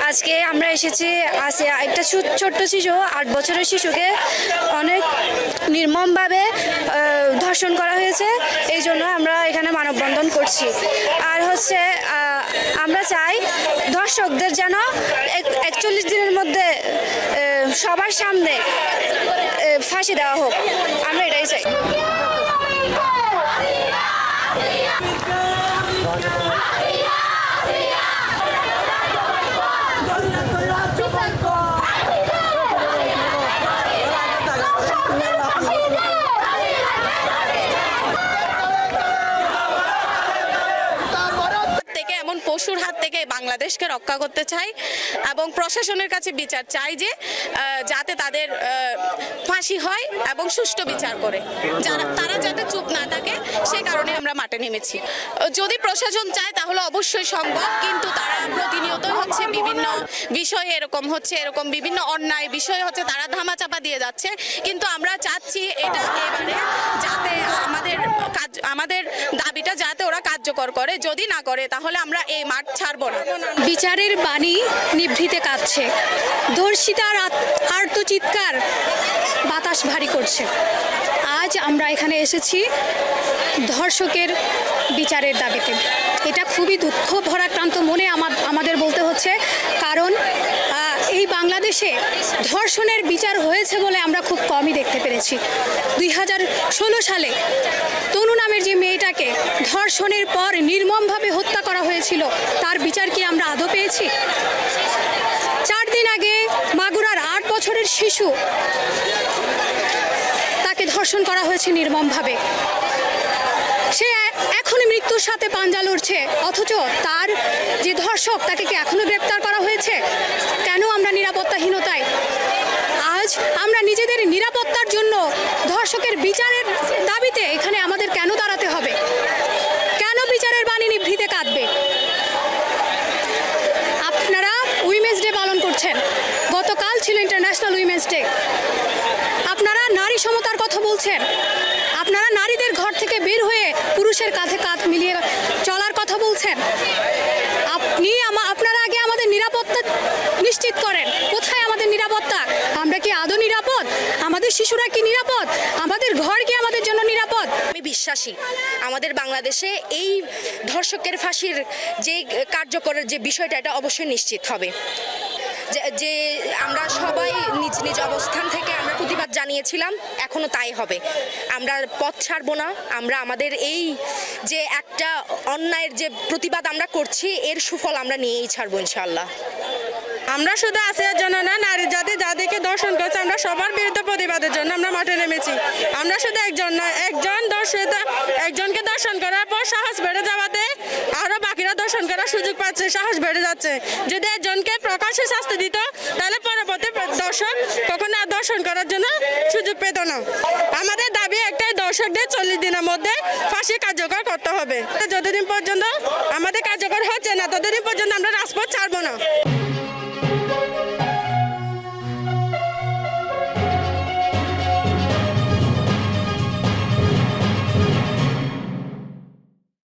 আজকে আমরা এসেছি আসিয়া একটা ছোট্ট শিশু 8 বছরের শিশুকে অনেক নির্মমভাবে ধর্ষণ করা হয়েছে। এই জন্য আমরা এখানে মানববন্ধন করছি। আর হচ্ছে আমরা চাই ধর্ষকদের যেন 41 দিনের মধ্যে সবার সামনে ফাঁসি দেওয়া হোক। আমরা এটাই চাই। পশুর হাত থেকে বাংলাদেশকে রক্ষা করতে চাই এবং প্রশাসনের কাছে বিচার চাই যে যাতে তাদের ফাঁসি হয় এবং সুষ্ঠু বিচার করে তারা যাতে চুপ না থাকে, সেই কারণে আমরা মাঠে নেমেছি। যদি প্রশাসন চায় তাহলে অবশ্যই সম্ভব, কিন্তু তারা প্রতিনিয়ত হচ্ছে বিভিন্ন বিষয় এরকম বিভিন্ন অন্যায় বিষয় হচ্ছে তারা ধামাচাপা দিয়ে যাচ্ছে। কিন্তু আমরা চাচ্ছি এটা এবারে যাতে আমাদের দাবিটা যাতে ওরা কার্যকর করে, যদি না করে তাহলে আমরা এই মাঠ ছাড়বো না। বিচারের বাণী নিভৃতে কাঁদছে, ধর্ষিতার আর্তচিৎকার বাতাস ভারী করছে। আজ আমরা এখানে এসেছি ধর্ষকের বিচারের দাবিতে। এটা খুবই দুঃখ ভরাক্রান্ত মনে আমাদের বলতে হচ্ছে, কারণ এই বাংলাদেশে ধর্ষণের বিচার হয়েছে বলে আমরা খুব কমই দেখতে পেরেছি। 2016 সালে তনু নামের যে মেয়েটাকে ধর্ষণের পর নির্মমভাবে হত্যা করা হয়েছিল, তার বিচার কি আমরা আদৌ পেয়েছি? 4 দিন আগে মাগুরার 8 বছরের শিশু, তাকে ধর্ষণ করা হয়েছে নির্মমভাবে। সে এখনই মৃত্যুর সাথে পাঞ্জা লড়ছে, অথচ তার যে ধর্ষক তাকে কি এখনো গ্রেপ্তার করা হয়েছে? কেন আমরা নিরাপত্তাহীনতায়? আজ আমরা নিজেদের নিরাপত্তার জন্য ধর্ষকের বিচারের দাবিতে এখানে আমাদের কেন দাঁড়াতে হবে? কেন বিচারের বাণী নিভৃতে কাঁদবে? আপনারা উইমেন্স ডে পালন করছেন, গতকাল ছিল ইন্টারন্যাশনাল উইমেন্স ডে। আপনারা নারী সমতার কথা বলছেন, আপনারা নারীদের ঘর থেকে বের হয়ে পুরুষের কাঁধে কাঁধ মিলিয়ে চলার কথা বলছেন। আপনারা আগে আমাদের নিরাপত্তা নিশ্চিত করেন। কোথায় আমাদের নিরাপত্তা? আমরা কি আদৌ নিরাপদ? আমাদের শিশুরা কি নিরাপদ? আমাদের ঘর কি আমাদের জন্য নিরাপদ? আমি বিশ্বাসী আমাদের বাংলাদেশে এই ধর্ষকের ফাঁসির যে কার্যকরের যে বিষয়টা, এটা অবশ্যই নিশ্চিত হবে। যে আমরা সবাই নিজ নিজ অবস্থান থেকে আমরা প্রতিবাদ জানিয়েছিলাম, এখনো তাই হবে। আমরা পথ ছাড়বো না। আমরা আমাদের এই যে একটা অন্যায়ের যে প্রতিবাদ আমরা করছি, এর সুফল আমরা নিয়েই ছাড়বো ইনশাআল্লাহ। আমরা শুধু আসিয়ার জন্য না, নারী জাতি যাদেরকে দর্শন করছে আমরা সবার বিরুদ্ধে প্রতিবাদের জন্য আমরা মাঠে নেমেছি। আমরা শুধু একজন নয়, একজনকে দর্শন করার পর সাহস বেড়ে যাওয়াতে আরো বাকিরা দর্শন করার সুযোগ পাচ্ছে, সাহস বেড়ে যাচ্ছে। যদি একজনকে প্রকাশ্যে শাস্তি দিত, তাহলে পরবর্তী দর্শক কখনো আর দর্শন করার জন্য সুযোগ পেত না। আমাদের দাবি একটাই, দর্শকদের 40 দিনের মধ্যে ফাঁসি কার্যকর করতে হবে। যতদিন পর্যন্ত আমাদের কার্যকর হচ্ছে না, ততদিন পর্যন্ত আমরা রাজপথ ছাড়বো না।